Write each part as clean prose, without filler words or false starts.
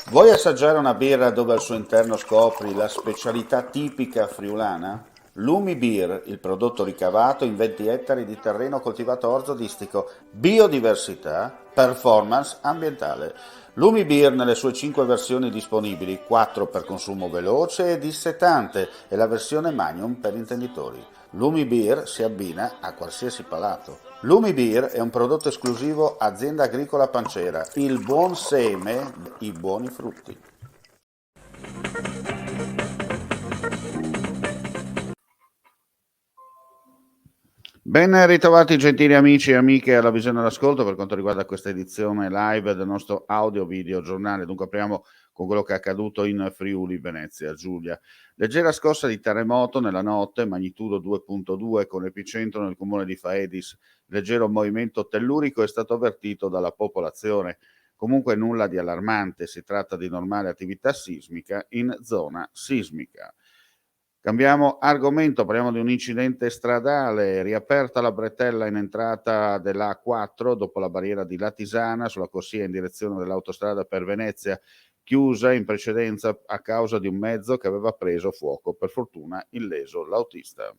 Vuoi assaggiare una birra dove al suo interno scopri la specialità tipica friulana? Lumi Beer, il prodotto ricavato in 20 ettari di terreno coltivato orzodistico, biodiversità, performance ambientale. Lumi Beer nelle sue 5 versioni disponibili, 4 per consumo veloce e dissetante e la versione Magnum per intenditori. Lumi Beer si abbina a qualsiasi palato. Lumi Beer è un prodotto esclusivo Azienda Agricola Pancera, il buon seme, i buoni frutti. Ben ritrovati gentili amici e amiche alla visione all'ascolto per quanto riguarda questa edizione live del nostro audio video giornale. Dunque apriamo con quello che è accaduto in Friuli, Venezia Giulia. Leggera scossa di terremoto nella notte, magnitudo 2.2 con epicentro nel comune di Faedis. Leggero movimento tellurico è stato avvertito dalla popolazione. Comunque nulla di allarmante, si tratta di normale attività sismica in zona sismica. Cambiamo argomento, parliamo di un incidente stradale, riaperta la bretella in entrata dell'A4 dopo la barriera di Latisana sulla corsia in direzione dell'autostrada per Venezia, chiusa in precedenza a causa di un mezzo che aveva preso fuoco, per fortuna illeso l'autista.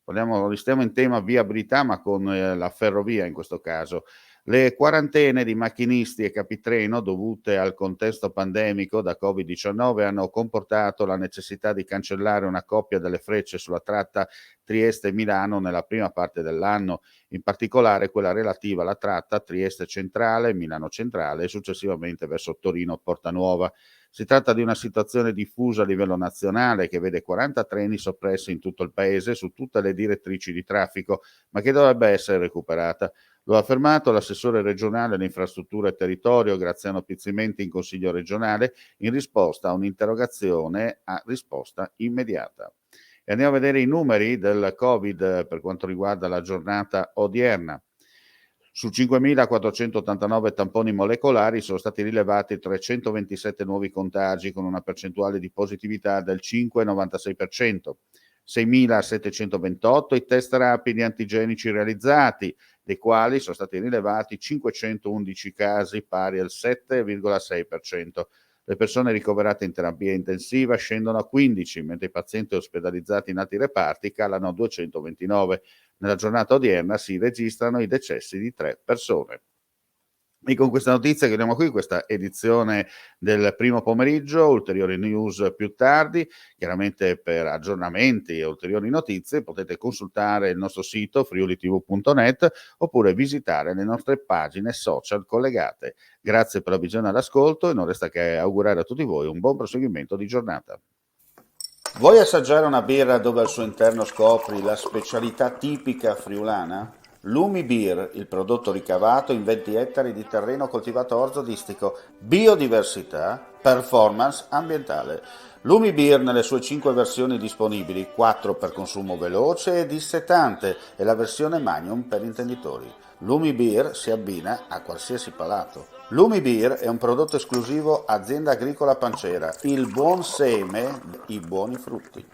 Restiamo in tema viabilità, ma con la ferrovia in questo caso. Le quarantene di macchinisti e capitreno dovute al contesto pandemico da Covid-19 hanno comportato la necessità di cancellare una coppia delle frecce sulla tratta Trieste-Milano nella prima parte dell'anno, in particolare quella relativa alla tratta Trieste Centrale, Milano Centrale e successivamente verso Torino-Porta Nuova. Si tratta di una situazione diffusa a livello nazionale che vede 40 treni soppressi in tutto il paese su tutte le direttrici di traffico, ma che dovrebbe essere recuperata. Lo ha affermato l'assessore regionale alle infrastrutture e territorio Graziano Pizzimenti in Consiglio regionale in risposta a un'interrogazione a risposta immediata. E andiamo a vedere i numeri del Covid per quanto riguarda la giornata odierna. Su 5.489 tamponi molecolari sono stati rilevati 327 nuovi contagi con una percentuale di positività del 5,96%. 6.728 i test rapidi antigenici realizzati, dei quali sono stati rilevati 511 casi pari al 7,6%. Le persone ricoverate in terapia intensiva scendono a 15, mentre i pazienti ospedalizzati in altri reparti calano a 229. Nella giornata odierna si registrano i decessi di 3 persone. E con questa notizia chiudiamo qui questa edizione del primo pomeriggio, ulteriori news più tardi, chiaramente per aggiornamenti e ulteriori notizie potete consultare il nostro sito friulitv.net oppure visitare le nostre pagine social collegate. Grazie per la visione all'ascolto e non resta che augurare a tutti voi un buon proseguimento di giornata. Vuoi assaggiare una birra dove al suo interno scopri la specialità tipica friulana? Lumi Beer, il prodotto ricavato in 20 ettari di terreno coltivato orzodistico, biodiversità, performance ambientale. Lumi Beer nelle sue 5 versioni disponibili, 4 per consumo veloce e dissetante e la versione Magnum per intenditori. Lumi Beer si abbina a qualsiasi palato. Lumi Beer è un prodotto esclusivo Azienda Agricola Pancera, il buon seme, i buoni frutti.